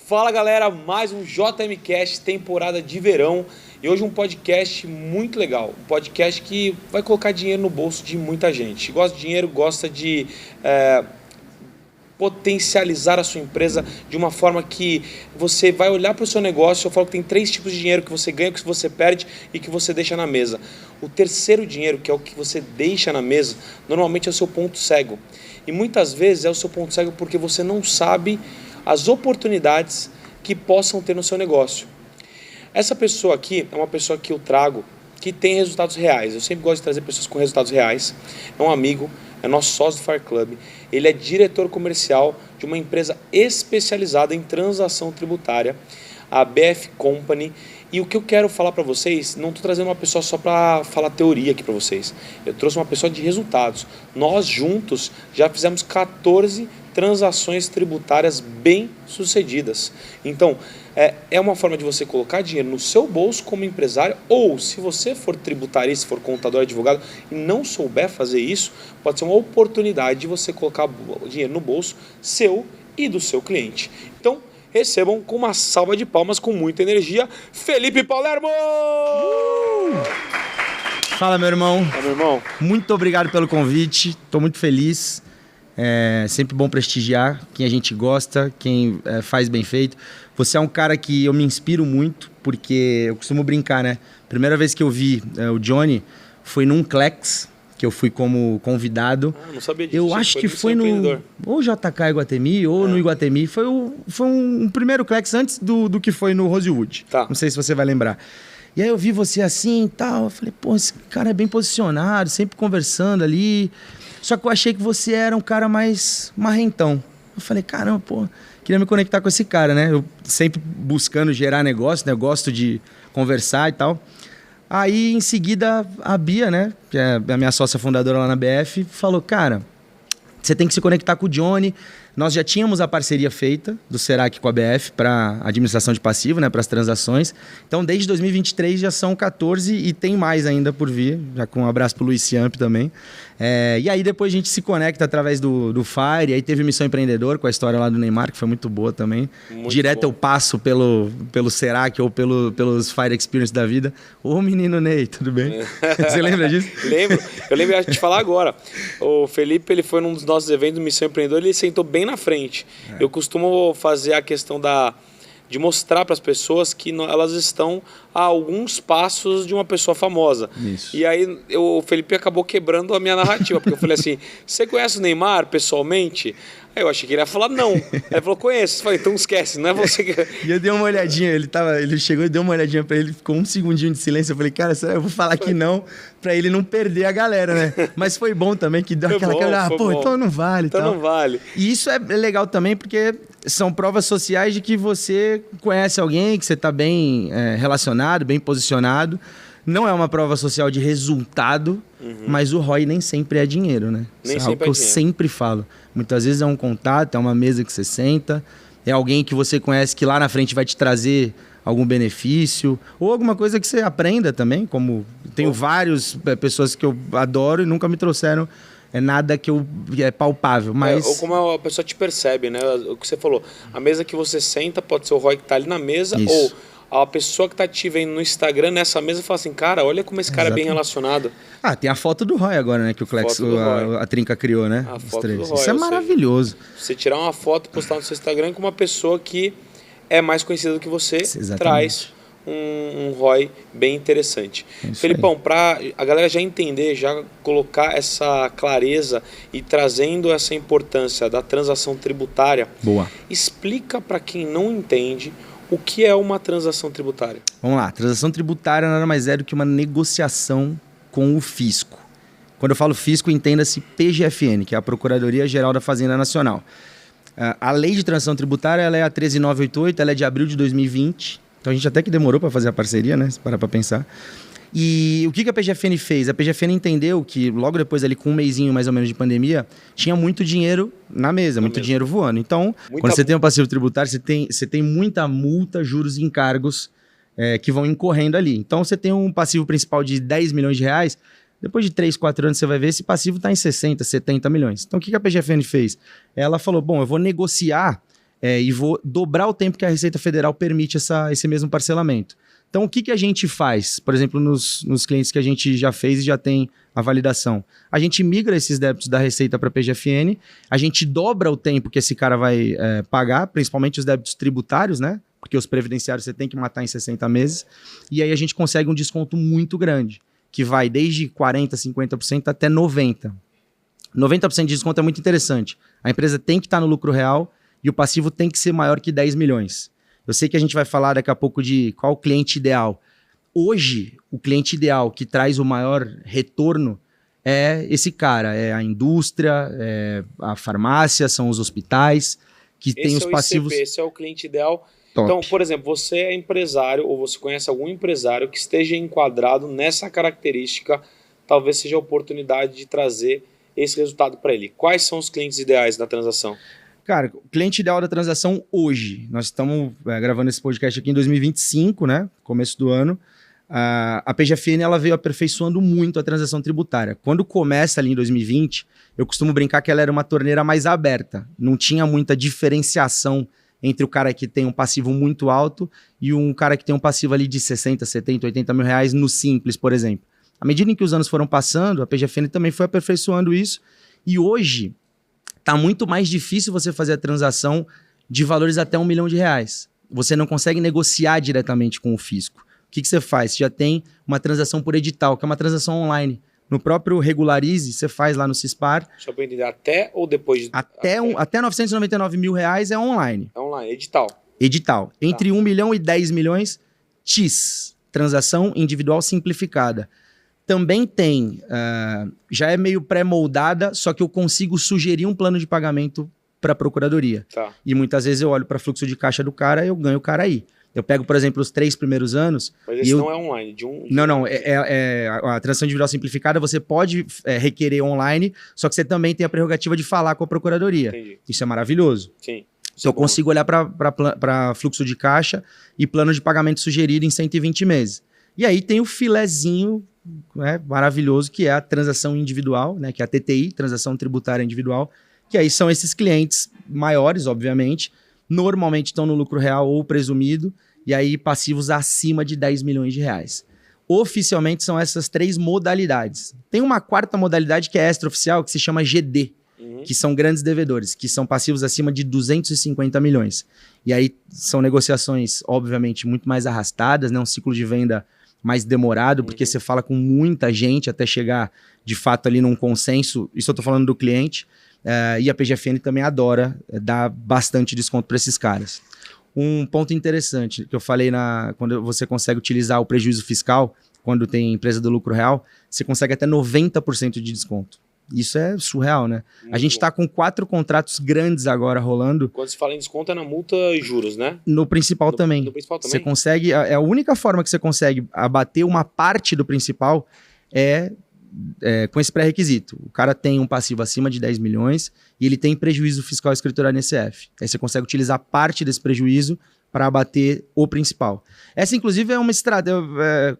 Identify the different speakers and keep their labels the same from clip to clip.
Speaker 1: Fala galera, mais um JMCast temporada de verão e hoje um podcast muito legal, um podcast que vai colocar dinheiro no bolso de muita gente. Gosta de dinheiro, gosta de potencializar a sua empresa de uma forma que você vai olhar para o seu negócio. Eu falo que tem 3 tipos de dinheiro: que você ganha, que você perde e que você deixa na mesa. O terceiro dinheiro, que é o que você deixa na mesa, normalmente é o seu ponto cego. E muitas vezes é o seu ponto cego porque você não sabe as oportunidades que possam ter no seu negócio. Essa pessoa aqui é uma pessoa que eu trago que tem resultados reais. Eu sempre gosto de trazer pessoas com resultados reais. É um amigo, é nosso sócio do Fire Club. Ele é diretor comercial de uma empresa especializada em transação tributária, a BF Company. E o que eu quero falar para vocês, não estou trazendo uma pessoa só para falar teoria aqui para vocês. Eu trouxe uma pessoa de resultados. Nós juntos já fizemos 14 transações tributárias bem sucedidas. Então, é uma forma de você colocar dinheiro no seu bolso como empresário, ou se você for tributarista, for contador, advogado e não souber fazer isso, pode ser uma oportunidade de você colocar dinheiro no bolso seu e do seu cliente. Então, recebam com uma salva de palmas, com muita energia, Felipe Palermo!
Speaker 2: Fala, meu irmão.
Speaker 1: Fala, meu irmão.
Speaker 2: Muito obrigado pelo convite, estou muito feliz. É sempre bom prestigiar quem a gente gosta, quem faz bem feito. Você é um cara que eu me inspiro muito, porque eu costumo brincar, né? Primeira vez que eu vi o Johnny foi num Clex, que eu fui como convidado.
Speaker 1: Não sabia disso.
Speaker 2: Eu acho que foi no ou JK Iguatemi ou no Iguatemi. Foi um primeiro Clex antes do que foi no Rosewood.
Speaker 1: Tá.
Speaker 2: Não sei se você vai lembrar. E aí eu vi você assim e tal. Eu falei, pô, esse cara é bem posicionado, sempre conversando ali. Só que eu achei que você era um cara mais marrentão. Eu falei, caramba, pô, queria me conectar com esse cara, né? Eu sempre buscando gerar negócio, né? Eu gosto de conversar e tal. Aí, em seguida, a Bia, né, que é a minha sócia fundadora lá na BF, falou, cara, você tem que se conectar com o Johnny. Nós já tínhamos a parceria feita do Serac com a BF para administração de passivo, né, para as transações. Então, desde 2023 já são 14 e tem mais ainda por vir, já com um abraço para o Luiz Ciamp também. E aí depois a gente se conecta através do Fire, aí teve Missão Empreendedor com a história lá do Neymar, que foi muito boa também. Muito direto bom. Eu passo pelo Serac ou pelos Fire Experience da vida. Ô menino Ney, tudo bem? Você lembra disso?
Speaker 1: Lembro. Eu lembro de te falar agora. O Felipe, ele foi num dos nossos eventos do Missão Empreendedor, ele sentou bem na frente. Eu costumo fazer a questão de mostrar para as pessoas que elas estão a alguns passos de uma pessoa famosa. Isso. E aí o Felipe acabou quebrando a minha narrativa, porque eu falei assim, você conhece o Neymar pessoalmente? Aí eu achei que ele ia falar não. Aí ele falou, conheço. Eu falei, então esquece, não é você que...
Speaker 2: E eu dei uma olhadinha, ele chegou e deu uma olhadinha pra ele, ficou um segundinho de silêncio. Eu falei, cara, eu vou falar que não, pra ele não perder a galera, né? Mas foi bom também, que deu aquela cara, pô, então não vale.
Speaker 1: Então não vale.
Speaker 2: E isso é legal também, porque são provas sociais de que você conhece alguém, que você tá bem relacionado, bem posicionado. Não é uma prova social de resultado, mas o ROI nem sempre é dinheiro, né?
Speaker 1: Nem
Speaker 2: isso é algo que eu sempre falo. Muitas vezes é um contato, é uma mesa que você senta, é alguém que você conhece que lá na frente vai te trazer algum benefício, ou alguma coisa que você aprenda também, como tenho várias pessoas que eu adoro e nunca me trouxeram nada que é palpável, mas...
Speaker 1: ou como a pessoa te percebe, né? O que você falou, a mesa que você senta pode ser o ROI que tá ali na mesa, isso. Ou a pessoa que tá te vendo no Instagram nessa mesa fala assim, cara, olha como esse cara é bem relacionado.
Speaker 2: Tem a foto do Roy agora, né? Que o Clex, a Trinca criou, né?
Speaker 1: A foto do Roy.
Speaker 2: Isso é maravilhoso.
Speaker 1: Você tirar uma foto e postar no seu Instagram com uma pessoa que é mais conhecida do que você, traz um ROI bem interessante. Felipão, para a galera já entender, já colocar essa clareza e trazendo essa importância da transação tributária, explica para quem não entende o que é uma transação tributária.
Speaker 2: Vamos lá, transação tributária nada mais é do que uma negociação com o fisco. Quando eu falo fisco, entenda-se PGFN, que é a Procuradoria Geral da Fazenda Nacional. A lei de transação tributária ela é a 13988, ela é de abril de 2020. Então a gente até que demorou para fazer a parceria, né? Se parar para pensar. E o que a PGFN fez? A PGFN entendeu que logo depois, ali com um mesinho mais ou menos de pandemia, tinha muito dinheiro na mesa, muito dinheiro voando. Então, quando você tem um passivo tributário, você tem muita multa, juros e encargos que vão incorrendo ali. Então, você tem um passivo principal de 10 milhões de reais, depois de 3, 4 anos você vai ver esse passivo está em 60, 70 milhões. Então, o que a PGFN fez? Ela falou, bom, eu vou negociar e vou dobrar o tempo que a Receita Federal permite esse mesmo parcelamento. Então, o que a gente faz? Por exemplo, nos clientes que a gente já fez e já tem a validação. A gente migra esses débitos da Receita para a PGFN, a gente dobra o tempo que esse cara vai pagar, principalmente os débitos tributários, né? Porque os previdenciários você tem que matar em 60 meses. E aí a gente consegue um desconto muito grande, que vai desde 40%, 50% até 90%. 90% de desconto é muito interessante. A empresa tem que estar no lucro real e o passivo tem que ser maior que 10 milhões. Eu sei que a gente vai falar daqui a pouco de qual o cliente ideal. Hoje, o cliente ideal que traz o maior retorno é esse cara. É a indústria, é a farmácia, são os hospitais, que tem os passivos...
Speaker 1: Esse é o cliente ideal.
Speaker 2: Top.
Speaker 1: Então, por exemplo, você é empresário ou você conhece algum empresário que esteja enquadrado nessa característica, talvez seja a oportunidade de trazer esse resultado para ele. Quais são os clientes ideais da transação?
Speaker 2: Cara, o cliente ideal da transação hoje, nós estamos gravando esse podcast aqui em 2025, né? Começo do ano. A PGFN ela veio aperfeiçoando muito a transação tributária. Quando começa ali em 2020, eu costumo brincar que ela era uma torneira mais aberta. Não tinha muita diferenciação entre o cara que tem um passivo muito alto e um cara que tem um passivo ali de 60, 70, 80 mil reais no Simples, por exemplo. À medida em que os anos foram passando, a PGFN também foi aperfeiçoando isso. E hoje... tá muito mais difícil você fazer a transação de valores até R$1 milhão. Você não consegue negociar diretamente com o fisco. O que você faz? Você já tem uma transação por edital, que é uma transação online. No próprio Regularize, você faz lá no Cispar.
Speaker 1: Só para entender, até ou depois de...
Speaker 2: Até R$999 mil é online.
Speaker 1: É online, edital.
Speaker 2: Edital. Entre 1 milhão e 10 milhões, TIS. Transação individual simplificada. Também tem, já é meio pré-moldada, só que eu consigo sugerir um plano de pagamento para a procuradoria.
Speaker 1: Tá.
Speaker 2: E muitas vezes eu olho para fluxo de caixa do cara e eu ganho o cara aí. Eu pego, por exemplo, os 3 primeiros anos...
Speaker 1: Mas esse não é online?
Speaker 2: Não. A transação individual simplificada você pode requerer online, só que você também tem a prerrogativa de falar com a procuradoria.
Speaker 1: Entendi.
Speaker 2: Isso é maravilhoso.
Speaker 1: Sim.
Speaker 2: Então eu consigo olhar para fluxo de caixa e plano de pagamento sugerido em 120 meses. E aí tem o filezinho... maravilhoso, que é a transação individual, né, que é a TTI, transação tributária individual, que aí são esses clientes maiores, obviamente, normalmente estão no lucro real ou presumido, e aí passivos acima de 10 milhões de reais. Oficialmente são essas 3 modalidades. Tem uma quarta modalidade que é extraoficial, que se chama GD, que são grandes devedores, que são passivos acima de 250 milhões. E aí são negociações, obviamente, muito mais arrastadas, né, um ciclo de venda mais demorado, porque você fala com muita gente até chegar, de fato, ali num consenso. Isso eu tô falando do cliente. E a PGFN também adora dar bastante desconto para esses caras. Um ponto interessante que eu falei quando você consegue utilizar o prejuízo fiscal, quando tem empresa do lucro real, você consegue até 90% de desconto. Isso é surreal, né? A gente está com 4 contratos grandes agora rolando.
Speaker 1: Quando se fala em desconto é na multa e juros, né?
Speaker 2: No principal também.
Speaker 1: No principal também?
Speaker 2: Você consegue... A única forma que você consegue abater uma parte do principal é com esse pré-requisito. O cara tem um passivo acima de 10 milhões e ele tem prejuízo fiscal escriturário no SF. Aí você consegue utilizar parte desse prejuízo para abater o principal. Essa, inclusive, é uma estratégia...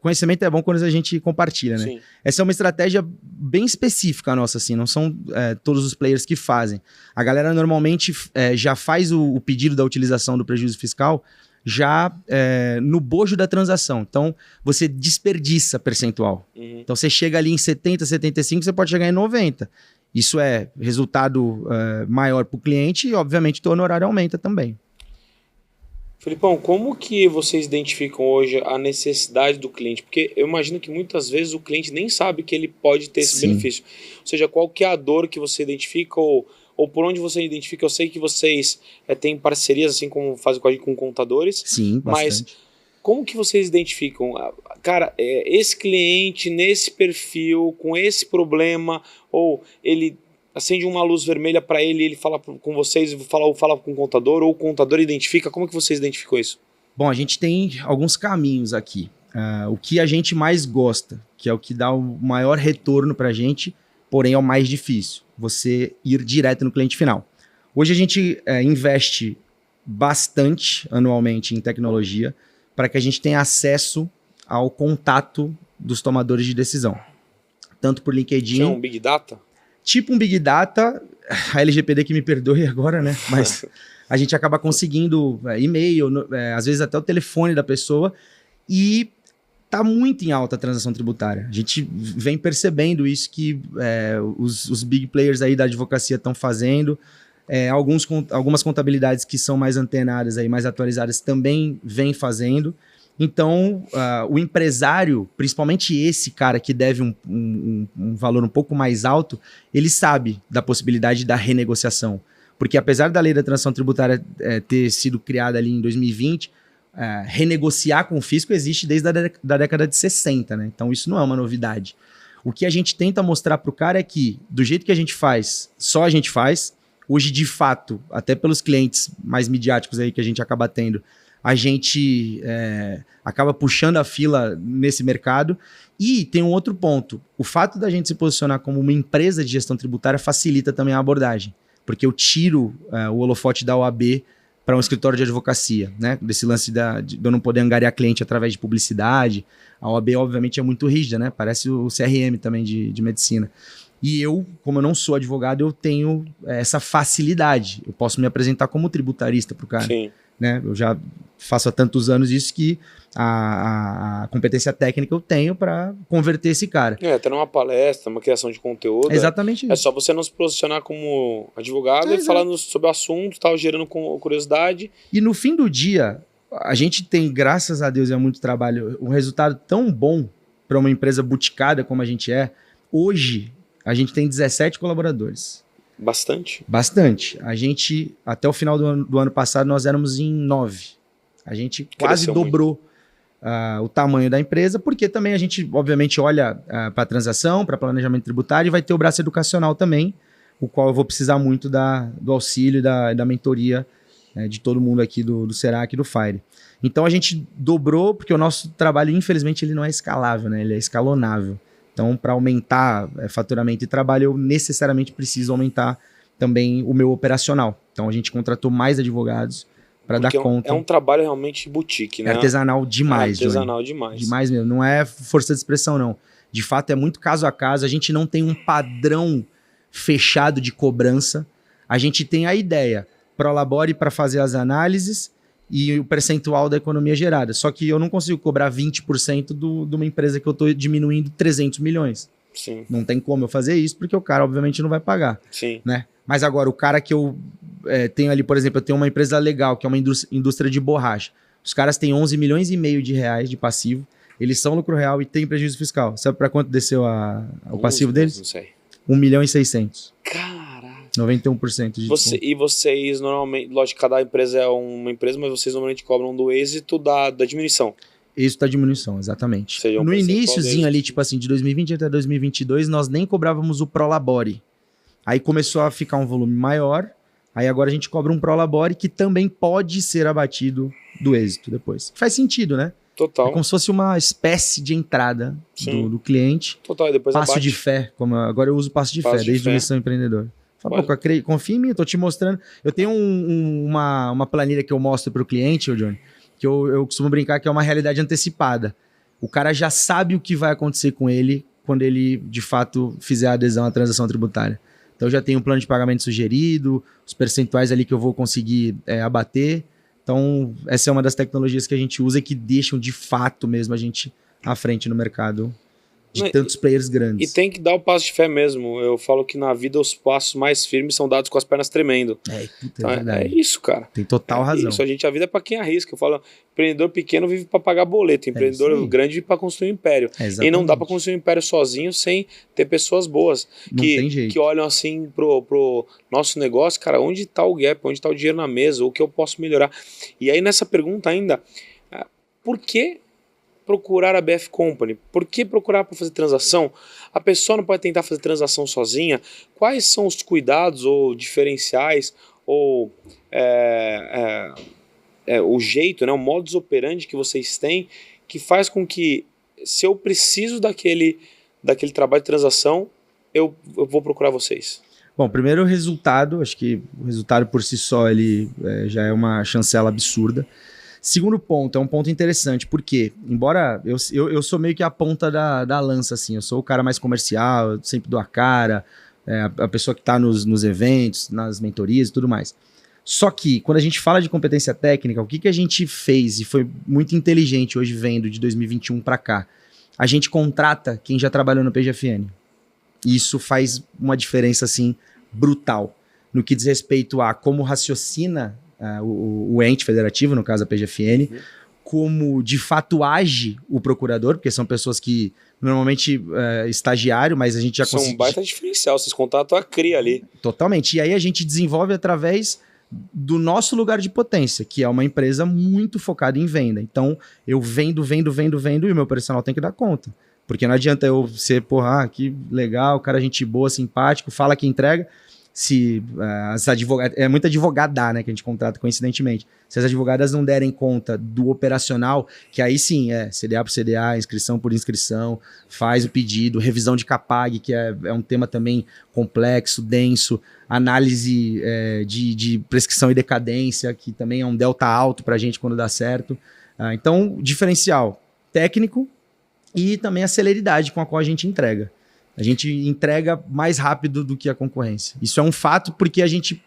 Speaker 2: conhecimento é bom quando a gente compartilha, né?
Speaker 1: Sim.
Speaker 2: Essa é uma estratégia bem específica nossa, assim. Não são todos os players que fazem. A galera, normalmente, já faz o pedido da utilização do prejuízo fiscal já no bojo da transação. Então, você desperdiça percentual. Então, você chega ali em 70, 75, você pode chegar em 90. Isso é resultado maior para o cliente e, obviamente, o honorário aumenta também.
Speaker 1: Felipão, como que vocês identificam hoje a necessidade do cliente? Porque eu imagino que muitas vezes o cliente nem sabe que ele pode ter esse benefício. Ou seja, qual que é a dor que você identifica ou por onde você identifica? Eu sei que vocês têm parcerias, assim como fazem com contadores.
Speaker 2: Sim, bastante.
Speaker 1: Mas como que vocês identificam? Cara, esse cliente nesse perfil, com esse problema, ou ele... acende uma luz vermelha para ele fala com vocês, fala com o contador, ou o contador identifica? Como que vocês identificam isso?
Speaker 2: Bom, a gente tem alguns caminhos aqui. O que a gente mais gosta, que é o que dá o maior retorno para a gente, porém é o mais difícil, você ir direto no cliente final. Hoje a gente investe bastante anualmente em tecnologia para que a gente tenha acesso ao contato dos tomadores de decisão. Tanto por LinkedIn...
Speaker 1: Isso é um Big Data?
Speaker 2: Tipo um Big Data, a LGPD que me perdoe agora, né? a gente acaba conseguindo e-mail, às vezes até o telefone da pessoa, e tá muito em alta a transação tributária. A gente vem percebendo isso que os big players aí da advocacia estão fazendo. Algumas contabilidades que são mais antenadas, aí, mais atualizadas, também vêm fazendo. Então, o empresário, principalmente esse cara que deve um valor um pouco mais alto, ele sabe da possibilidade da renegociação. Porque apesar da lei da transação tributária ter sido criada ali em 2020, renegociar com o fisco existe desde a década de 60, né? Então isso não é uma novidade. O que a gente tenta mostrar para o cara é que, do jeito que a gente faz, só a gente faz. Hoje, de fato, até pelos clientes mais midiáticos aí que a gente acaba tendo, a gente acaba puxando a fila nesse mercado. E tem um outro ponto. O fato da gente se posicionar como uma empresa de gestão tributária facilita também a abordagem. Porque eu tiro o holofote da OAB para um escritório de advocacia, né? Desse lance de eu não poder angariar cliente através de publicidade. A OAB, obviamente, é muito rígida, né? Parece o CRM também de medicina. E eu, como eu não sou advogado, eu tenho essa facilidade. Eu posso me apresentar como tributarista para o cara.
Speaker 1: Sim.
Speaker 2: Né? Eu já faço há tantos anos isso que a competência técnica eu tenho para converter esse cara.
Speaker 1: Até numa palestra, uma criação de conteúdo.
Speaker 2: Exatamente isso.
Speaker 1: É só você não se posicionar como advogado e falando sobre o assunto, tal, gerando curiosidade.
Speaker 2: E no fim do dia, a gente tem, graças a Deus e a muito trabalho, um resultado tão bom para uma empresa buticada como a gente é. Hoje, a gente tem 17 colaboradores.
Speaker 1: Bastante?
Speaker 2: Bastante. A gente, até o final do ano passado, nós éramos em 9. A gente quase dobrou o tamanho da empresa, porque também a gente, obviamente, olha para a transação, para planejamento tributário, e vai ter o braço educacional também, o qual eu vou precisar muito do auxílio e da mentoria de todo mundo aqui do Serac e do Fire. Então a gente dobrou, porque o nosso trabalho, infelizmente, ele não é escalável, né? Ele é escalonável. Então, para aumentar faturamento e trabalho, eu necessariamente preciso aumentar também o meu operacional. Então, a gente contratou mais advogados para dar conta.
Speaker 1: É um trabalho realmente boutique, né?
Speaker 2: É artesanal demais,
Speaker 1: artesanal demais.
Speaker 2: Demais mesmo. Não é força de expressão, não. De fato, é muito caso a caso. A gente não tem um padrão fechado de cobrança. A gente tem a ideia. Prolabore para fazer as análises e o percentual da economia gerada. Só que eu não consigo cobrar 20% de uma empresa que eu estou diminuindo 300 milhões.
Speaker 1: Sim.
Speaker 2: Não tem como eu fazer isso, porque o cara, obviamente, não vai pagar.
Speaker 1: Sim.
Speaker 2: Né? Mas agora, o cara que eu tenho ali, por exemplo, eu tenho uma empresa legal, que é uma indústria de borracha. Os caras têm 11 milhões e meio de reais de passivo. Eles são lucro real e tem prejuízo fiscal. Sabe para quanto desceu o passivo deles?
Speaker 1: Não sei.
Speaker 2: 1 milhão e 600.
Speaker 1: Caraca.
Speaker 2: 91% de desconto.
Speaker 1: E vocês normalmente, lógico, cada empresa é uma empresa, mas vocês normalmente cobram do êxito da diminuição.
Speaker 2: Êxito da diminuição, exatamente.
Speaker 1: Seja
Speaker 2: no iníciozinho ali, tipo assim, de 2020 até 2022, nós nem cobrávamos o Prolabore. Aí começou a ficar um volume maior, aí agora a gente cobra um Prolabore que também pode ser abatido do êxito depois. Faz sentido, né?
Speaker 1: Total.
Speaker 2: É como se fosse uma espécie de entrada do cliente.
Speaker 1: Total, e depois
Speaker 2: passo
Speaker 1: abate.
Speaker 2: De fé, agora eu uso passo de fé, desde o Missão Empreendedor. Fala, confia em mim, eu tô te mostrando. Eu tenho uma planilha que eu mostro pro cliente, Johnny, que eu costumo brincar que é uma realidade antecipada. O cara já sabe o que vai acontecer com ele quando ele, de fato, fizer a adesão à transação tributária. Então, eu já tenho um plano de pagamento sugerido, os percentuais ali que eu vou conseguir abater. Então, essa é uma das tecnologias que a gente usa e que deixam, de fato, mesmo a gente à frente no mercado de tantos players grandes.
Speaker 1: E tem que dar o passo de fé mesmo. Eu falo que na vida os passos mais firmes são dados com as pernas tremendo.
Speaker 2: Puta, é verdade.
Speaker 1: É isso, cara.
Speaker 2: Tem total razão.
Speaker 1: Isso, a vida é pra quem arrisca. Eu falo, empreendedor pequeno vive pra pagar boleto, empreendedor grande vive pra construir um império. E não dá pra construir um império sozinho sem ter pessoas boas. Que olham assim pro nosso negócio, cara, onde tá o gap, onde tá o dinheiro na mesa, o que eu posso melhorar. E aí nessa pergunta ainda, por que procurar a BF Company? Por que procurar para fazer transação? A pessoa não pode tentar fazer transação sozinha? Quais são os cuidados ou diferenciais ou o jeito, né, o modus operandi que vocês têm que faz com que, se eu preciso daquele trabalho de transação, eu vou procurar vocês?
Speaker 2: Bom, primeiro o resultado, acho que o resultado por si só ele já é uma chancela absurda. Segundo ponto, é um ponto interessante, porque, embora eu sou meio que a ponta da lança, assim, eu sou o cara mais comercial, eu sempre dou a cara, a pessoa que está nos eventos, nas mentorias e tudo mais. Só que, quando a gente fala de competência técnica, o que, que a gente fez, e foi muito inteligente hoje vendo de 2021 para cá, a gente contrata quem já trabalhou no PGFN. E isso faz uma diferença, assim, brutal, no que diz respeito a como raciocina o ente federativo, no caso a PGFN, como de fato age o procurador, porque são pessoas que normalmente estagiário, mas a gente já consegue...
Speaker 1: São um baita diferencial, vocês contratam a CRIA ali.
Speaker 2: Totalmente. E aí a gente desenvolve através do nosso lugar de potência, que é uma empresa muito focada em venda. Então, eu vendo e o meu operacional tem que dar conta. Porque não adianta eu ser, porra, que legal, cara, gente boa, simpático, fala que entrega. Se as advogadas... É muito advogada, né, que a gente contrata coincidentemente. Se as advogadas não derem conta do operacional, que aí sim é CDA por CDA, inscrição por inscrição, faz o pedido, revisão de CAPAG, que é um tema também complexo, denso, análise de prescrição e decadência, que também é um delta alto pra gente quando dá certo. Então, diferencial técnico e também a celeridade com a qual a gente entrega. A gente entrega mais rápido do que a concorrência. Isso é um fato porque a gente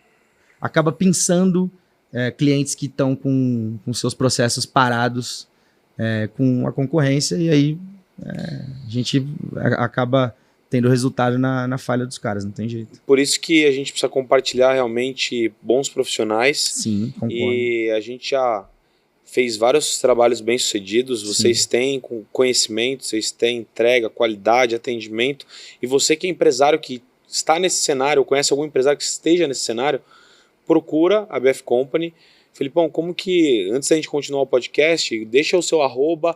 Speaker 2: acaba pensando clientes que estão com seus processos parados com a concorrência e aí a gente acaba tendo resultado na falha dos caras, não tem jeito.
Speaker 1: Por isso que a gente precisa compartilhar realmente bons profissionais.
Speaker 2: Sim, concordo.
Speaker 1: E a gente já fez vários trabalhos bem-sucedidos, vocês têm conhecimento, vocês têm entrega, qualidade, atendimento, e você que é empresário que está nesse cenário, ou conhece algum empresário que esteja nesse cenário, procura a BF Company. Felipão, como que, antes da gente continuar o podcast, deixa o seu arroba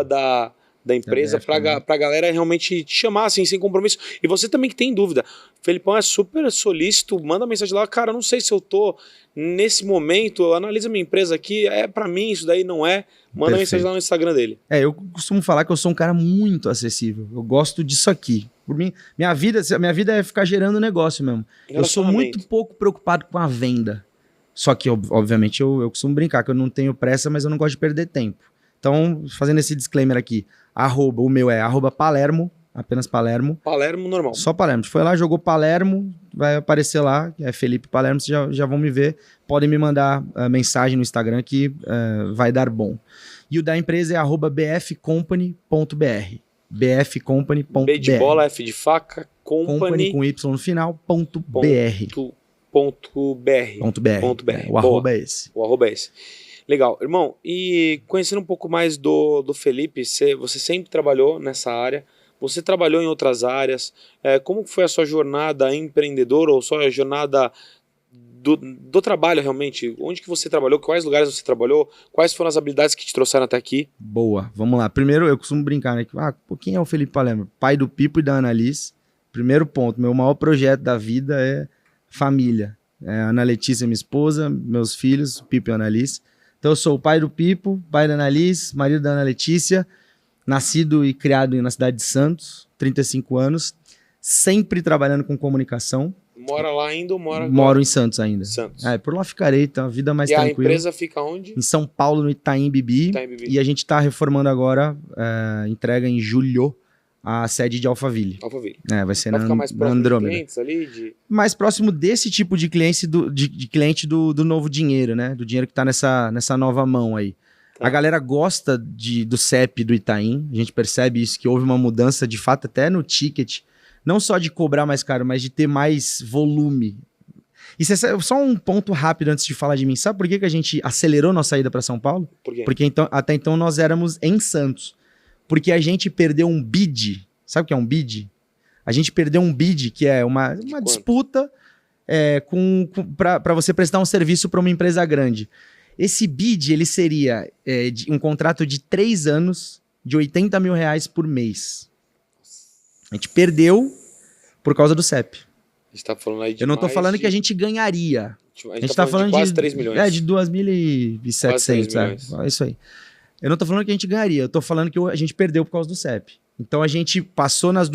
Speaker 1: da empresa pra galera realmente te chamar assim, sem compromisso. E você também que tem dúvida, Felipão é super solícito, manda mensagem lá, cara, não sei se eu tô nesse momento, analisa minha empresa aqui, pra mim isso daí não é, manda mensagem lá no Instagram dele.
Speaker 2: Eu costumo falar que eu sou um cara muito acessível, eu gosto disso aqui. Por mim, minha vida é ficar gerando negócio mesmo. Eu sou muito pouco preocupado com a venda. Só que, obviamente, eu costumo brincar que eu não tenho pressa, mas eu não gosto de perder tempo. Então, fazendo esse disclaimer aqui, o meu é @Palermo, apenas Palermo.
Speaker 1: Palermo normal.
Speaker 2: Só Palermo. Se foi lá, jogou Palermo, vai aparecer lá, é Felipe Palermo, vocês já vão me ver. Podem me mandar mensagem no Instagram que vai dar bom. E o da empresa é @bfcompany.br. bfcompany.br.
Speaker 1: B de bola, F de faca,
Speaker 2: company com Y no final, .br. O arroba é esse.
Speaker 1: O arroba é esse. Legal. Irmão, e conhecendo um pouco mais do Felipe, você sempre trabalhou nessa área, você trabalhou em outras áreas, como foi a sua jornada empreendedora ou sua jornada do trabalho realmente? Onde que você trabalhou? Quais lugares você trabalhou? Quais foram as habilidades que te trouxeram até aqui?
Speaker 2: Boa, vamos lá. Primeiro, eu costumo brincar, né? Quem é o Felipe Palermo? Pai do Pipo e da Annalise. Primeiro ponto, meu maior projeto da vida é família. A Ana Letícia, minha esposa, meus filhos, o Pipo e a Annalise. Então eu sou o pai do Pipo, pai da Annalise, marido da Ana Letícia, nascido e criado na cidade de Santos, 35 anos, sempre trabalhando com comunicação.
Speaker 1: Mora lá ainda ou mora agora?
Speaker 2: Moro em Santos ainda.
Speaker 1: Santos.
Speaker 2: Por lá ficarei, tá? A vida mais tranquila.
Speaker 1: E a empresa fica onde?
Speaker 2: Em São Paulo, no Itaim Bibi. E a gente tá reformando agora, entrega em julho, a sede de Alphaville. Vai ser
Speaker 1: vai
Speaker 2: na
Speaker 1: ficar mais próximo
Speaker 2: Andrômeda.
Speaker 1: De clientes ali?
Speaker 2: Mais próximo desse tipo de cliente, de cliente do novo dinheiro, né? Do dinheiro que tá nessa nova mão aí. Tá. A galera gosta do CEP do Itaim. A gente percebe isso, que houve uma mudança, de fato, até no ticket. Não só de cobrar mais caro, mas de ter mais volume. Isso é só um ponto rápido antes de falar de mim. Sabe por que a gente acelerou nossa ida para São Paulo?
Speaker 1: Por quê?
Speaker 2: Porque até então nós éramos em Santos. Porque a gente perdeu um bid. Sabe o que é um bid? A gente perdeu um bid, que é uma disputa para você prestar um serviço para uma empresa grande. Esse bid, ele seria um contrato de 3 anos, de R$80 mil por mês. A gente perdeu por causa do CEP.
Speaker 1: A gente tá falando aí de
Speaker 2: Eu não tô falando que a gente ganharia.
Speaker 1: A gente tá falando de quase 3 milhões.
Speaker 2: De 2.700. É isso aí. Eu não tô falando que a gente ganharia, eu tô falando que a gente perdeu por causa do CEP. Então a gente passou nas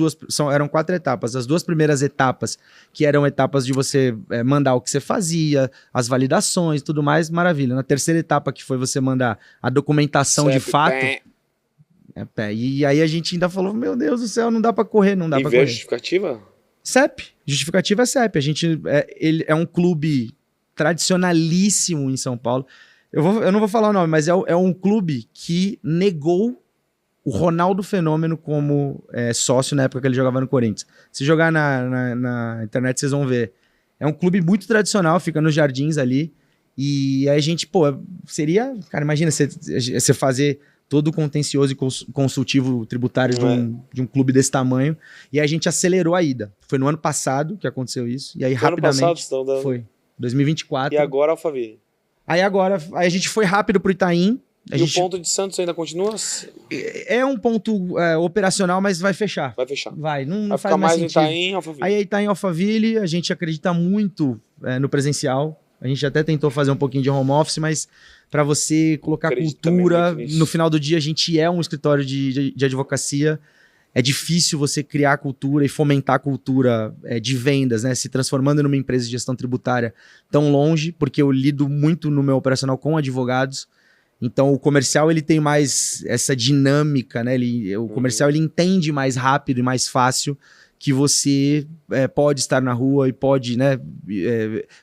Speaker 2: eram 4 etapas. As 2 primeiras etapas, que eram etapas de você mandar o que você fazia, as validações e tudo mais, maravilha. Na terceira etapa, que foi você mandar a documentação CEP, de fato. E aí a gente ainda falou, meu Deus do céu, não dá pra correr, não dá pra correr.
Speaker 1: E justificativa?
Speaker 2: CEP. Justificativa é CEP. A gente ele é um clube tradicionalíssimo em São Paulo. Eu não vou falar o nome, mas é um clube que negou o Ronaldo Fenômeno como sócio na época que ele jogava no Corinthians. Se jogar na internet, vocês vão ver. É um clube muito tradicional, fica nos Jardins ali. E aí a gente, seria... Cara, imagina você fazer todo o contencioso e consultivo tributário de um clube desse tamanho. E aí a gente acelerou a ida. Foi no ano passado que aconteceu isso. E aí rapidamente...
Speaker 1: Ano passado estão dando...
Speaker 2: Foi. 2024.
Speaker 1: E agora Alphaville.
Speaker 2: Aí a gente foi rápido pro Itaim.
Speaker 1: O ponto de Santos ainda continua?
Speaker 2: É um ponto operacional, mas vai fechar.
Speaker 1: Vai fechar.
Speaker 2: Não
Speaker 1: vai
Speaker 2: faz
Speaker 1: ficar mais
Speaker 2: sentido.
Speaker 1: No Itaim, Alphaville.
Speaker 2: Aí Itaim, Alphaville, a gente acredita muito no presencial. A gente até tentou fazer um pouquinho de home office, mas para você colocar cultura, no final do dia a gente é um escritório de advocacia. É difícil você criar cultura e fomentar a cultura de vendas, né? Se transformando numa empresa de gestão tributária tão longe, porque eu lido muito no meu operacional com advogados. Então, o comercial ele tem mais essa dinâmica, né? O comercial ele entende mais rápido e mais fácil que você pode estar na rua e pode, né,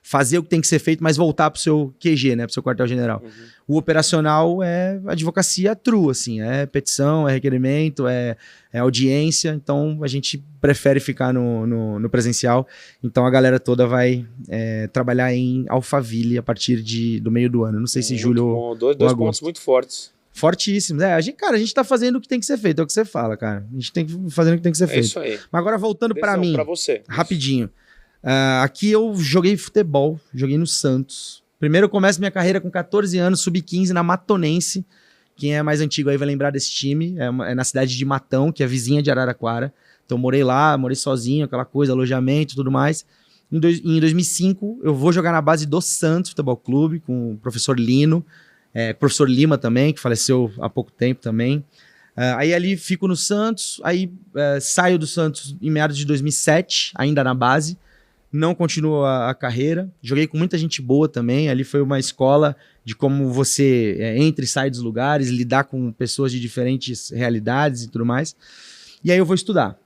Speaker 2: fazer o que tem que ser feito, mas voltar para o seu QG, né, para o seu quartel-general. O operacional é advocacia true, assim, é petição, é requerimento, é audiência, então a gente prefere ficar no presencial. Então a galera toda vai trabalhar em Alphaville a partir do meio do ano. Não sei se julho ou
Speaker 1: dois pontos muito fortes.
Speaker 2: Fortíssimos. A gente tá fazendo o que tem que ser feito, é o que você fala, cara. A gente tem que fazer o que tem que ser feito.
Speaker 1: É isso aí.
Speaker 2: Mas agora voltando pra mim,
Speaker 1: pra você.
Speaker 2: Rapidinho. Aqui eu joguei futebol, joguei no Santos. Primeiro eu começo minha carreira com 14 anos, sub-15 na Matonense. Quem é mais antigo aí vai lembrar desse time. É na cidade de Matão, que é vizinha de Araraquara. Então morei lá, morei sozinho, aquela coisa, alojamento e tudo mais. Em 2005 eu vou jogar na base do Santos Futebol Clube, com o professor Lino. Professor Lima também, que faleceu há pouco tempo também. Aí ali fico no Santos, aí saio do Santos em meados de 2007, ainda na base, não continuo a carreira, joguei com muita gente boa também, ali foi uma escola de como você entra e sai dos lugares, lidar com pessoas de diferentes realidades e tudo mais. E aí eu vou estudar.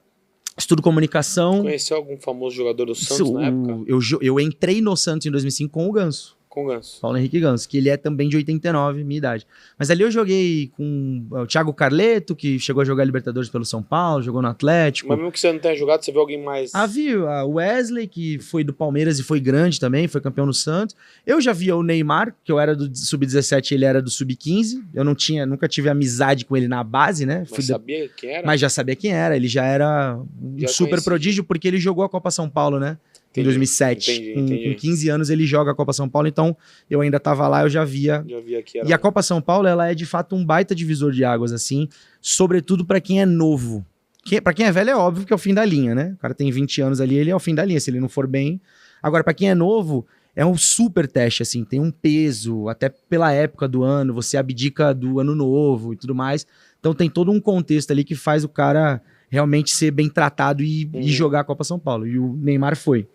Speaker 2: Estudo comunicação.
Speaker 1: Conheceu algum famoso jogador do Santos na época?
Speaker 2: Eu entrei no Santos em 2005 com o Ganso.
Speaker 1: Com o Ganso.
Speaker 2: Paulo Henrique Ganso, que ele é também de 89, minha idade. Mas ali eu joguei com o Thiago Carleto, que chegou a jogar Libertadores pelo São Paulo, jogou no Atlético.
Speaker 1: Mas mesmo que você não tenha jogado, você viu alguém mais...
Speaker 2: Viu o Wesley, que foi do Palmeiras e foi grande também, foi campeão no Santos. Eu já via o Neymar, que eu era do Sub-17 ele era do Sub-15. Eu nunca tive amizade com ele na base, né?
Speaker 1: Sabia quem era?
Speaker 2: Mas já sabia quem era. Ele já era um super prodígio, porque ele jogou a Copa São Paulo, né? Em 2007. Entendi. Com 15 anos ele joga a Copa São Paulo, então eu ainda tava lá, eu já via que era... E a Copa São Paulo, ela é de fato um baita divisor de águas, assim, sobretudo para quem é novo. Para quem é velho é óbvio que é o fim da linha, né? O cara tem 20 anos ali, ele é o fim da linha, se ele não for bem. Agora, para quem é novo, é um super teste, assim, tem um peso, até pela época do ano, você abdica do ano novo e tudo mais. Então tem todo um contexto ali que faz o cara realmente ser bem tratado e jogar a Copa São Paulo. E o Neymar foi.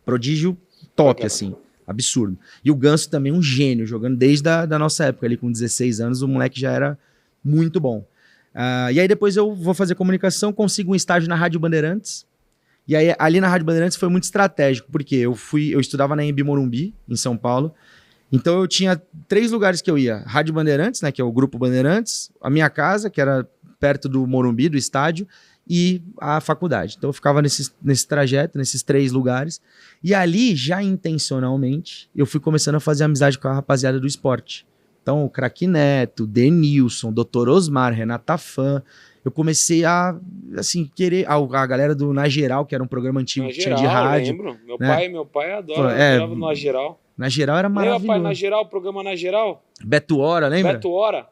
Speaker 2: Prodígio top, assim, absurdo. E o Ganso também um gênio, jogando desde a nossa época, ali com 16 anos, o moleque já era muito bom. E aí depois eu vou fazer comunicação, consigo um estágio na Rádio Bandeirantes, e aí ali na Rádio Bandeirantes foi muito estratégico, porque eu estudava na Embi Morumbi, em São Paulo, então eu tinha 3 lugares que eu ia, Rádio Bandeirantes, né, que é o Grupo Bandeirantes, a minha casa, que era perto do Morumbi, do estádio, e a faculdade. Então eu ficava nesse trajeto, nesses 3 lugares. E ali, já intencionalmente, eu fui começando a fazer amizade com a rapaziada do esporte. Então o Craque Neto, Denilson, Dr. Osmar, Renata Fã. Eu comecei a, assim, querer... A galera do Na Geral, que era um programa antigo que tinha de rádio.
Speaker 1: Eu lembro. Meu pai adora. Na Geral.
Speaker 2: Na Geral era maravilhoso.
Speaker 1: Meu pai, Na Geral, programa Na Geral.
Speaker 2: Beto Hora, lembra?
Speaker 1: Beto Hora.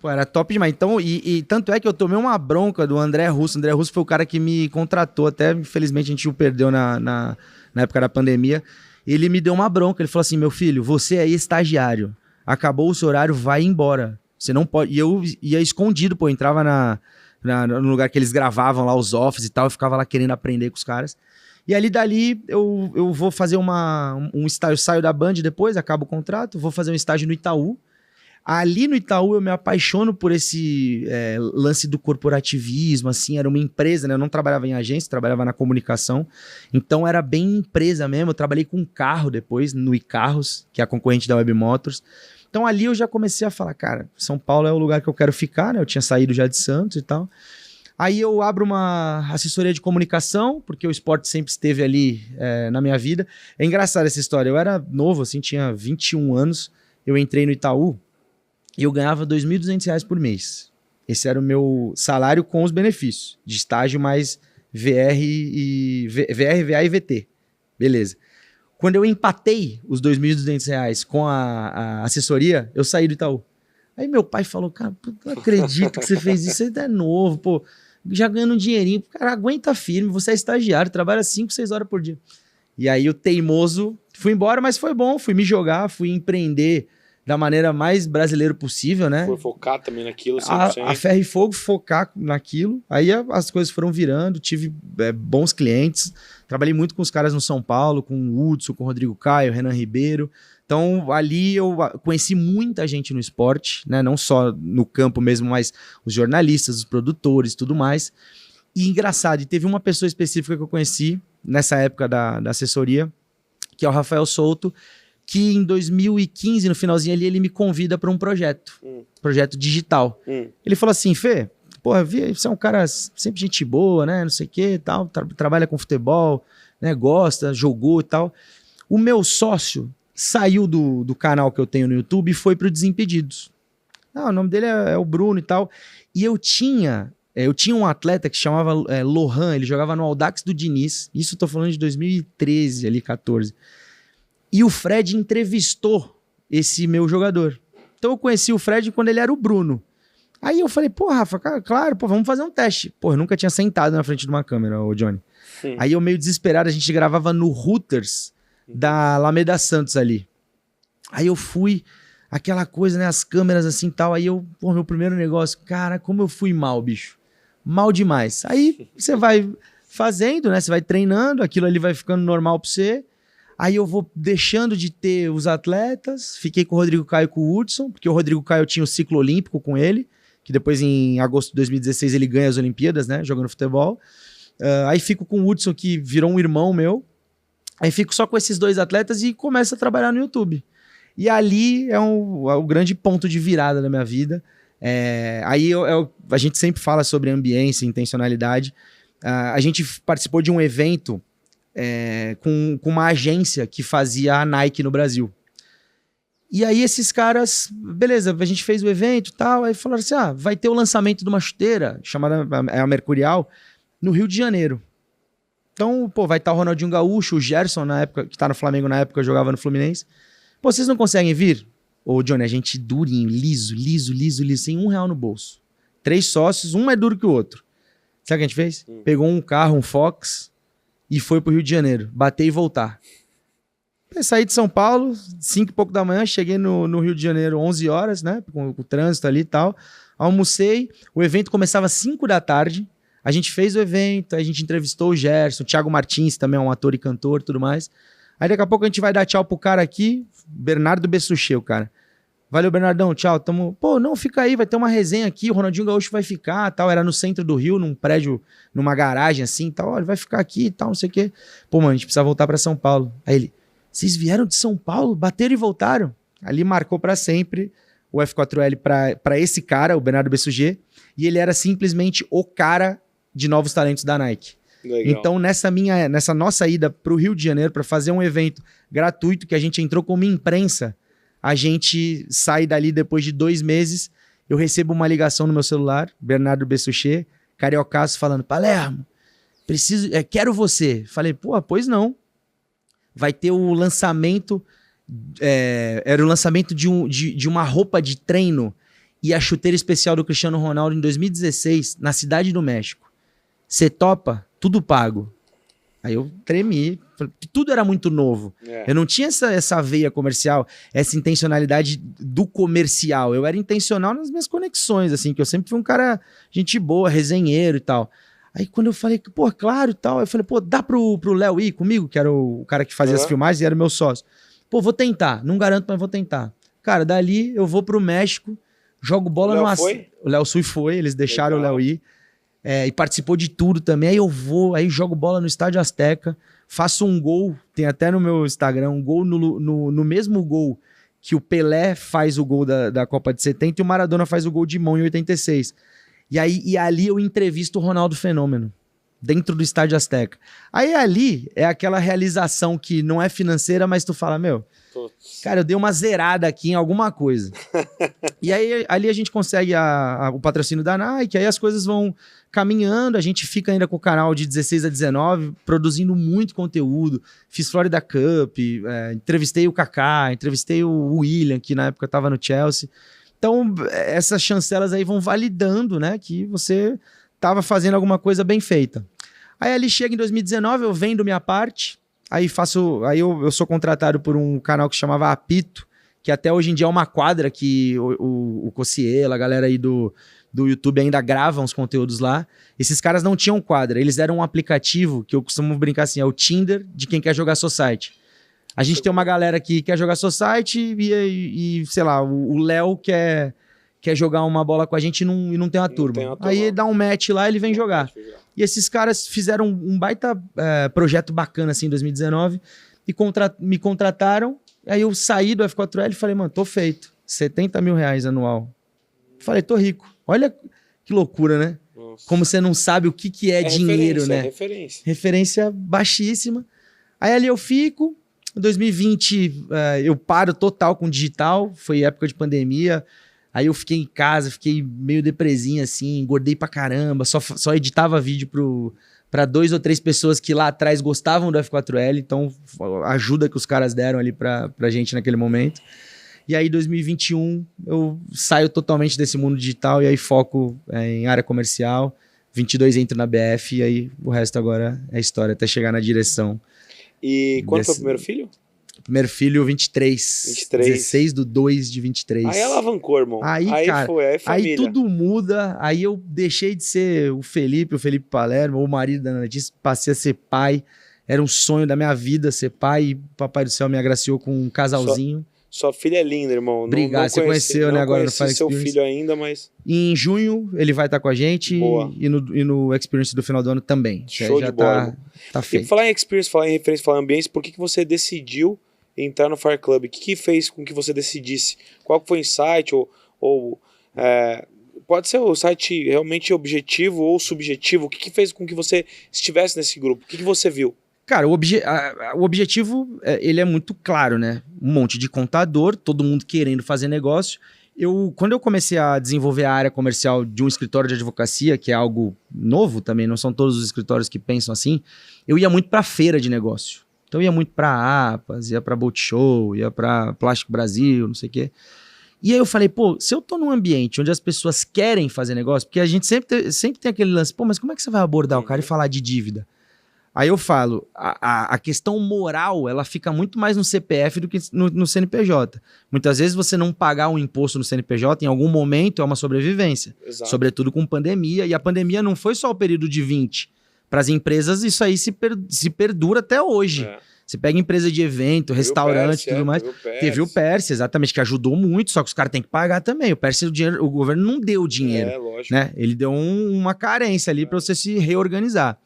Speaker 2: Pô, era top demais. Então, e tanto é que eu tomei uma bronca do André Russo. O André Russo foi o cara que me contratou. Até, infelizmente, a gente o perdeu na época da pandemia. Ele me deu uma bronca. Ele falou assim, meu filho, você é estagiário. Acabou o seu horário, vai embora. Você não pode... E eu ia escondido, pô. Eu entrava no lugar que eles gravavam lá, os offs e tal. Eu ficava lá querendo aprender com os caras. E ali dali, eu vou fazer um estágio. Eu saio da Band depois, acabo o contrato. Vou fazer um estágio no Itaú. Ali no Itaú eu me apaixono por esse lance do corporativismo, assim, era uma empresa, né? Eu não trabalhava em agência, trabalhava na comunicação, então era bem empresa mesmo. Eu trabalhei com carro depois, no iCarros, que é a concorrente da Web Motors. Então ali eu já comecei a falar, cara, São Paulo é o lugar que eu quero ficar, né? Eu tinha saído já de Santos e tal. Aí eu abro uma assessoria de comunicação, porque o esporte sempre esteve ali na minha vida. É engraçada essa história, eu era novo, assim, tinha 21 anos, eu entrei no Itaú, e eu ganhava R$ 2.200 por mês. Esse era o meu salário com os benefícios, de estágio mais VR, VA e VT. Beleza. Quando eu empatei os R$ 2.200 com a assessoria, eu saí do Itaú. Aí meu pai falou, cara, não acredito que você fez isso, você é novo, pô, já ganhando um dinheirinho. Cara, aguenta firme, você é estagiário, trabalha 5, 6 horas por dia. E aí o teimoso, fui embora, mas foi bom, fui me jogar, fui empreender da maneira mais brasileira possível, né?
Speaker 1: Foi focar também naquilo, 100%.
Speaker 2: A ferro e fogo, focar naquilo. Aí as coisas foram virando, tive bons clientes. Trabalhei muito com os caras no São Paulo, com o Hudson, com o Rodrigo Caio, Renan Ribeiro. Então, ali eu conheci muita gente no esporte, né? Não só no campo mesmo, mas os jornalistas, os produtores, tudo mais. E engraçado, e teve uma pessoa específica que eu conheci nessa época da assessoria, que é o Rafael Souto, que em 2015, no finalzinho ali, ele me convida para um projeto digital. Ele falou assim, Fê, porra, você é um cara sempre gente boa, né, não sei o que, tal, trabalha com futebol, né, gosta, jogou e tal. O meu sócio saiu do canal que eu tenho no YouTube e foi pro Desimpedidos. O nome dele é o Bruno e tal. E eu tinha um atleta que chamava Lohan, ele jogava no Audax do Diniz, isso eu tô falando de 2013, ali, 14. E o Fred entrevistou esse meu jogador. Então eu conheci o Fred quando ele era o Bruno. Aí eu falei, pô, Rafa, claro, pô, vamos fazer um teste. Pô, eu nunca tinha sentado na frente de uma câmera, ô Johnny. Sim. Aí eu meio desesperado, a gente gravava no Routers da Alameda Santos ali. Aí eu fui, aquela coisa, né, as câmeras assim e tal. Aí meu primeiro negócio, cara, como eu fui mal, bicho. Mal demais. Aí você vai fazendo, né, você vai treinando, aquilo ali vai ficando normal pra você. Aí eu vou deixando de ter os atletas, fiquei com o Rodrigo Caio e com o Hudson, porque o Rodrigo Caio tinha o ciclo olímpico com ele, que depois em agosto de 2016 ele ganha as Olimpíadas, né, jogando futebol. Aí fico com o Hudson, que virou um irmão meu. Aí fico só com esses 2 atletas e começo a trabalhar no YouTube. E ali é o grande ponto de virada da minha vida. Aí a gente sempre fala sobre ambiência, intencionalidade. A gente participou de um evento com uma agência que fazia a Nike no Brasil. E aí esses caras, beleza, a gente fez o evento e tal, aí falaram assim, vai ter o lançamento de uma chuteira, chamada a Mercurial, no Rio de Janeiro. Então, pô, vai estar o Ronaldinho Gaúcho, o Gerson, na época, que tá no Flamengo na época, jogava no Fluminense. Pô, vocês não conseguem vir? Ô, Johnny, a gente durinho, liso, sem R$1 no bolso. 3 sócios, um mais duro que o outro. Sabe o que a gente fez? Pegou um carro, um Fox, e foi pro Rio de Janeiro, bater e voltar. Eu saí de São Paulo, 5 e pouco da manhã, cheguei no Rio de Janeiro 11 horas, né, com o trânsito ali e tal, almocei, o evento começava às 5 da tarde, a gente fez o evento, a gente entrevistou o Gerson, o Thiago Martins também é um ator e cantor e tudo mais, aí daqui a pouco a gente vai dar tchau pro cara aqui, Bernardo Bessuchet, o cara. Valeu, Bernardão, tchau, tamo... Pô, não, fica aí, vai ter uma resenha aqui, o Ronaldinho Gaúcho vai ficar, tal, era no centro do Rio, num prédio, numa garagem assim, tal, ele vai ficar aqui e tal, não sei o quê. Pô, mano, a gente precisa voltar pra São Paulo. Aí ele, vocês vieram de São Paulo, bateram e voltaram? Ali marcou pra sempre o F4L pra esse cara, o Bernardo Bessuchet, e ele era simplesmente o cara de novos talentos da Nike. Legal. Então, nessa nossa ida pro Rio de Janeiro pra fazer um evento gratuito, que a gente entrou como imprensa, a gente sai dali depois de 2 meses, eu recebo uma ligação no meu celular, Bernardo Bessuchet, cariocaço, falando, Palermo, quero você. Falei, pô, pois não. Vai ter o lançamento, era o lançamento de uma roupa de treino e a chuteira especial do Cristiano Ronaldo em 2016, na Cidade do México. Você topa? Tudo pago. Aí eu tremi, tudo era muito novo. Eu não tinha essa veia comercial, essa intencionalidade do comercial. Eu era intencional nas minhas conexões, assim, que eu sempre fui um cara, gente boa, resenheiro e tal. Aí quando eu falei, pô, claro e tal, eu falei, pô, dá pro Léo ir comigo, que era o cara que fazia as filmagens e era meu sócio. Pô, vou tentar, não garanto, mas vou tentar. Cara, dali eu vou pro México, jogo bola no... O Léo Sui foi, eles deixaram o Léo ir. E participou de tudo também. Aí eu vou, aí jogo bola no Estádio Azteca, faço um gol, tem até no meu Instagram, um gol no mesmo gol que o Pelé faz o gol da Copa de 70 e o Maradona faz o gol de mão em 86. E ali eu entrevisto o Ronaldo Fenômeno, dentro do Estádio Azteca. Aí ali é aquela realização que não é financeira, mas tu fala, meu, cara, eu dei uma zerada aqui em alguma coisa. E aí ali a gente consegue o patrocínio da Nike, aí as coisas vão caminhando, a gente fica ainda com o canal de 16 a 19, produzindo muito conteúdo. Fiz Florida Cup, entrevistei o Kaká, entrevistei o William, que na época estava no Chelsea. Então, essas chancelas aí vão validando, né, que você estava fazendo alguma coisa bem feita. Aí ali chega em 2019, eu vendo minha parte, aí eu sou contratado por um canal que chamava Apito, que até hoje em dia é uma quadra que o Cossiela, a galera aí do YouTube ainda grava uns conteúdos lá. Esses caras não tinham quadra, eles eram um aplicativo que eu costumo brincar assim, é o Tinder de quem quer jogar Society. A gente tem uma galera que quer jogar Society e sei lá, o Léo quer jogar uma bola com a gente e não tem uma turma. Aí dá um match lá e ele vem jogar. E esses caras fizeram um baita projeto bacana assim em 2019 e me contrataram. Aí eu saí do F4L e falei, mano, tô feito. 70 mil reais anual. Falei, tô rico. Olha que loucura, né? Nossa. Como você não sabe o que é dinheiro, né? Referência baixíssima. Aí ali eu fico. Em 2020 eu paro total com digital. Foi época de pandemia. Aí eu fiquei em casa, fiquei meio depresinha assim, engordei pra caramba. Só editava vídeo para 2 ou 3 pessoas que lá atrás gostavam do F4L. Então, a ajuda que os caras deram ali pra gente naquele momento. E aí, 2021, eu saio totalmente desse mundo digital e aí foco em área comercial. 22 entro na BF e aí o resto agora é história, até chegar na direção.
Speaker 1: E quando foi o primeiro filho?
Speaker 2: Primeiro filho, 23. 16 de 2 de 23.
Speaker 1: Aí alavancou, irmão.
Speaker 2: Aí cara, aí tudo muda. Aí eu deixei de ser o Felipe Palermo, o marido da Ana Letícia, passei a ser pai. Era um sonho da minha vida ser pai. E o Papai do Céu me agraciou com um casalzinho.
Speaker 1: Sua filha é linda, irmão.
Speaker 2: Obrigado, você conheceu, né, agora no Fire
Speaker 1: seu
Speaker 2: Experience.
Speaker 1: Filho ainda, mas...
Speaker 2: Em junho ele vai estar com a gente. Boa. E no Experience do final do ano também.
Speaker 1: Show de bola. Tá feito. E falar em Experience, falar em referência, falar em ambiente, por que você decidiu entrar no Fire Club? O que fez com que você decidisse? Qual foi o insight? Pode ser o site realmente objetivo ou subjetivo. O que fez com que você estivesse nesse grupo? O que você viu?
Speaker 2: Cara, o objetivo, ele é muito claro, né? Um monte de contador, todo mundo querendo fazer negócio. Quando eu comecei a desenvolver a área comercial de um escritório de advocacia, que é algo novo também, não são todos os escritórios que pensam assim, eu ia muito para feira de negócio. Então eu ia muito para APAS, ia para Boat Show, ia para Plástico Brasil, não sei o quê. E aí eu falei, pô, se eu tô num ambiente onde as pessoas querem fazer negócio, porque a gente sempre tem aquele lance, pô, mas como é que você vai abordar o cara e falar de dívida? Aí eu falo, a questão moral, ela fica muito mais no CPF do que no CNPJ. Muitas vezes você não pagar um imposto no CNPJ, em algum momento é uma sobrevivência. Exato. Sobretudo com pandemia. E a pandemia não foi só o período de 20. Para as empresas, isso aí se perdura até hoje. Você pega empresa de evento, restaurante e tudo mais. Teve o Pérsia, exatamente, que ajudou muito, só que os caras têm que pagar também. O Pérsia, o governo não deu dinheiro. Lógico. Né? Ele deu uma carência ali para você se reorganizar.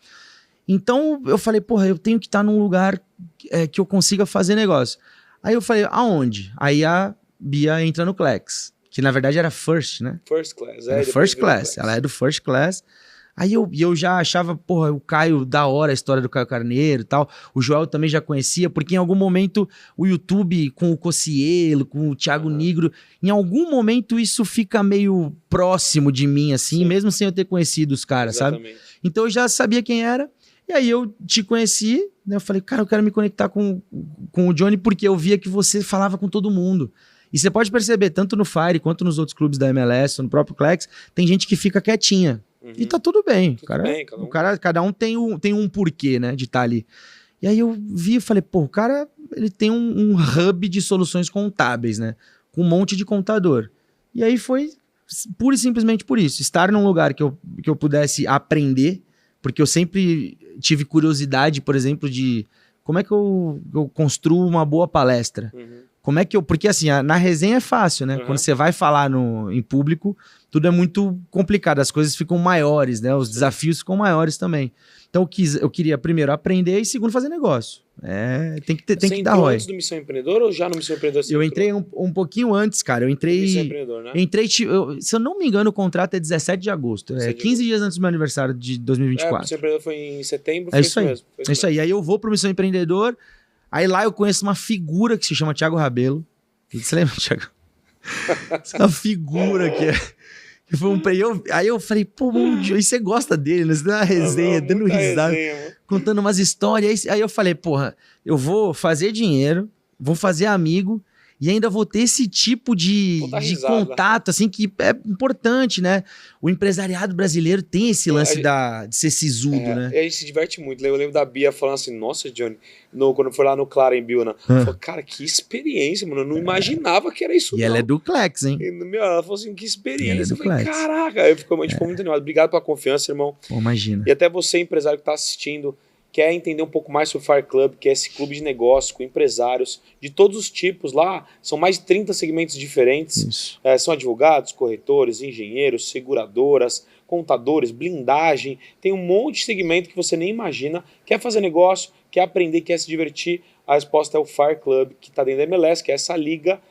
Speaker 2: Então, eu falei, porra, eu tenho que estar num lugar que eu consiga fazer negócio. Aí eu falei, aonde? Aí a Bia entra no Clex, que na verdade era First, né?
Speaker 1: First Class.
Speaker 2: First Class, ela é do First Class. Aí eu já achava, porra, o Caio, da hora a história do Caio Carneiro e tal. O Joel também já conhecia, porque em algum momento o YouTube com o Cossielo, com o Thiago Nigro, em algum momento isso fica meio próximo de mim, assim, mesmo sem eu ter conhecido os caras, sabe? Então eu já sabia quem era. E aí eu te conheci, né? Eu falei, cara, eu quero me conectar com o Johnny porque eu via que você falava com todo mundo. E você pode perceber, tanto no Fire quanto nos outros clubes da MLS, no próprio Clex, tem gente que fica quietinha. E tá tudo bem. Cada um tem um porquê, né, de estar ali. E aí eu vi e falei, pô, o cara ele tem um hub de soluções contábeis, né? Com um monte de contador. E aí foi pura e simplesmente por isso. Estar num lugar que eu pudesse aprender, porque eu sempre tive curiosidade, por exemplo, de como é que eu construo uma boa palestra? como é que eu... Porque assim, na resenha é fácil, né? Quando você vai falar em público, tudo é muito complicado, as coisas ficam maiores, né? Os desafios ficam maiores também. Então eu queria primeiro aprender e segundo fazer negócio. Tem que dar ROI.
Speaker 1: Você entrou antes do Missão Empreendedor ou já no Missão Empreendedor?
Speaker 2: Eu entrei um pouquinho antes, cara. Eu entrei...
Speaker 1: Missão Empreendedor, né?
Speaker 2: Se eu não me engano, o contrato é 17 de agosto. 15 dias antes do meu aniversário de 2024.
Speaker 1: Missão Empreendedor foi em setembro.
Speaker 2: É isso aí. Mesmo. É isso aí. Aí eu vou pro Missão Empreendedor. Aí lá eu conheço uma figura que se chama Thiago Rabelo. Você lembra, Thiago? Essa figura que é... Que foi aí eu falei, pô, e você gosta dele, né? Você deu uma resenha, dando risada, contando umas histórias. Aí eu falei, porra, eu vou fazer dinheiro, vou fazer amigo e ainda vou ter esse tipo de contato, assim, que é importante, né? O empresariado brasileiro tem esse lance de ser sisudo, né?
Speaker 1: E a gente se diverte muito. Eu lembro da Bia falando assim, nossa, Johnny, quando foi lá no Clara, em Biúna, falou, cara, que experiência, mano, eu não imaginava que era isso,
Speaker 2: E ela é do Clex, hein?
Speaker 1: Ela falou assim, que experiência. Eu falei, caraca, a gente ficou muito animado. Obrigado pela confiança, irmão.
Speaker 2: Pô, imagina.
Speaker 1: E até você, empresário que tá assistindo, quer entender um pouco mais sobre o Fire Club, que é esse clube de negócio com empresários de todos os tipos lá, são mais de 30 segmentos diferentes, são advogados, corretores, engenheiros, seguradoras, contadores, blindagem, tem um monte de segmento que você nem imagina, quer fazer negócio, quer aprender, quer se divertir, a resposta é o Fire Club, que está dentro da MLS, que é essa liga,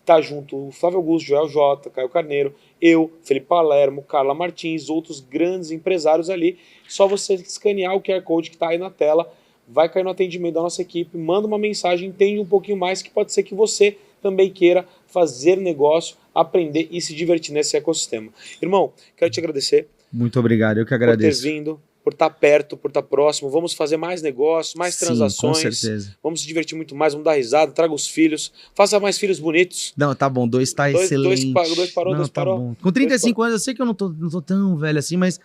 Speaker 1: tá junto o Flávio Augusto, Joel J, Caio Carneiro, eu, Felipe Palermo, Carla Martins, outros grandes empresários ali. Só você escanear o QR Code que está aí na tela, vai cair no atendimento da nossa equipe, manda uma mensagem, entende um pouquinho mais, que pode ser que você também queira fazer negócio, aprender e se divertir nesse ecossistema. Irmão, quero te agradecer.
Speaker 2: Muito obrigado, eu que agradeço.
Speaker 1: Por ter vindo, por estar perto, por estar próximo. Vamos fazer mais negócios, mais transações.
Speaker 2: Com certeza.
Speaker 1: Vamos se divertir muito mais, vamos dar risada, traga os filhos, faça mais filhos bonitos.
Speaker 2: Não, tá bom, 2 tá excelente.
Speaker 1: 2 parou, 2 parou.
Speaker 2: Bom. Com 35 anos, eu sei que eu não tô tão velho assim, mas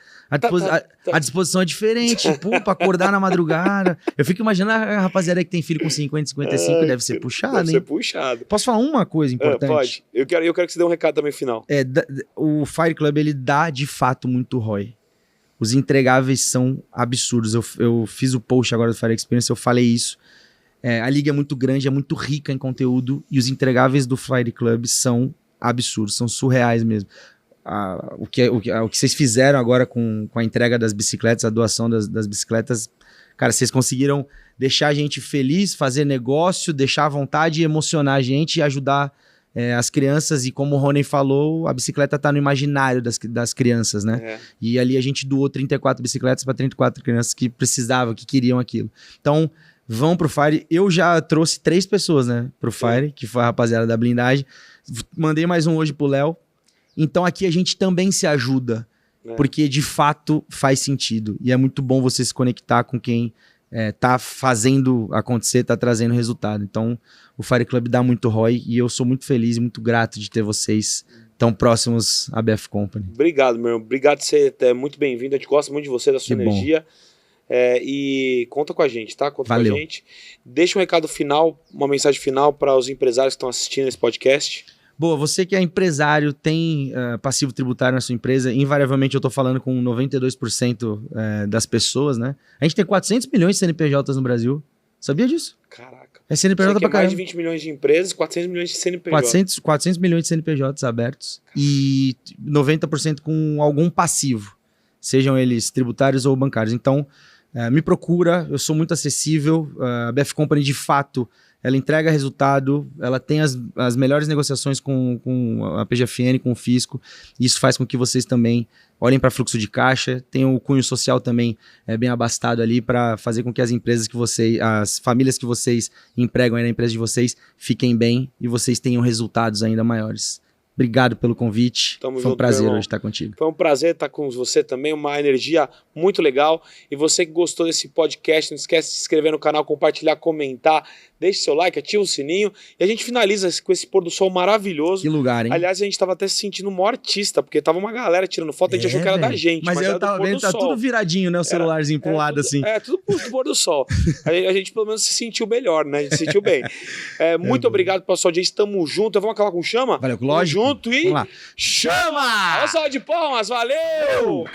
Speaker 2: a disposição é diferente. Pô, pra acordar na madrugada. Eu fico imaginando a rapaziada que tem filho com 50, 55, deve ser puxado, hein?
Speaker 1: Deve ser puxado.
Speaker 2: Posso falar uma coisa importante?
Speaker 1: Pode. Eu quero que você dê um recado também final.
Speaker 2: O Fire Club, ele dá, de fato, muito ROI. Os entregáveis são absurdos. Eu fiz o post agora do Fire Experience, eu falei isso. A liga é muito grande, é muito rica em conteúdo e os entregáveis do Fire Club são absurdos, são surreais mesmo. O que vocês fizeram agora com a entrega das bicicletas, a doação das bicicletas, cara, vocês conseguiram deixar a gente feliz, fazer negócio, deixar à vontade, emocionar a gente e ajudar as crianças, e como o Rony falou, a bicicleta tá no imaginário das crianças, né? E ali a gente doou 34 bicicletas para 34 crianças que precisavam, que queriam aquilo. Então, vão pro Fire. Eu já trouxe 3 pessoas, né, pro Fire, que foi a rapaziada da blindagem. Mandei mais um hoje pro Léo. Então aqui a gente também se ajuda, porque de fato faz sentido. E é muito bom você se conectar com quem tá fazendo acontecer, tá trazendo resultado. Então o Fire Club dá muito ROI e eu sou muito feliz e muito grato de ter vocês tão próximos à BF Company.
Speaker 1: Obrigado, meu irmão. Obrigado por ser muito bem-vindo. A gente gosta muito de você, da sua energia. E conta com a gente, tá? Conta
Speaker 2: Valeu.
Speaker 1: com a gente. Deixa um recado final, uma mensagem final para os empresários que estão assistindo esse podcast.
Speaker 2: Boa, você que é empresário, tem passivo tributário na sua empresa, invariavelmente eu tô falando com 92% das pessoas, né? A gente tem 400 milhões de CNPJs no Brasil. Sabia disso?
Speaker 1: Caraca.
Speaker 2: É CNPJ pra caramba.
Speaker 1: Mais de 20 milhões de empresas, 400 milhões de CNPJs.
Speaker 2: 400 milhões de CNPJs abertos e 90% com algum passivo, sejam eles tributários ou bancários. Então, me procura, eu sou muito acessível. A BF Company, de fato, ela entrega resultado, ela tem as melhores negociações com a PGFN, com o Fisco. Isso faz com que vocês também olhem para fluxo de caixa. Tem o cunho social também bem abastado ali para fazer com que as empresas que vocês, as famílias que vocês empregam aí na empresa de vocês fiquem bem e vocês tenham resultados ainda maiores. Obrigado pelo convite. Foi um prazer hoje estar contigo.
Speaker 1: Foi um prazer estar com você também, uma energia muito legal. E você que gostou desse podcast, não esquece de se inscrever no canal, compartilhar, comentar, deixe seu like, ativa o sininho. E a gente finaliza com esse pôr do sol maravilhoso.
Speaker 2: Que lugar, hein?
Speaker 1: Aliás, a gente estava até se sentindo um artista, porque tava uma galera tirando foto, a gente achou que era da gente.
Speaker 2: Mas eu tava vendo, tá tudo viradinho, né? O celularzinho pra um lado assim.
Speaker 1: Tudo pro pôr do sol. A gente pelo menos se sentiu melhor, né? A gente se sentiu bem. Muito obrigado pela sua audiência, tamo junto. Vamos acabar com chama?
Speaker 2: Valeu, lógico.
Speaker 1: Tamo junto e...
Speaker 2: Vamos lá.
Speaker 1: Chama! Olha só de palmas, valeu!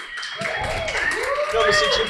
Speaker 1: Eu me senti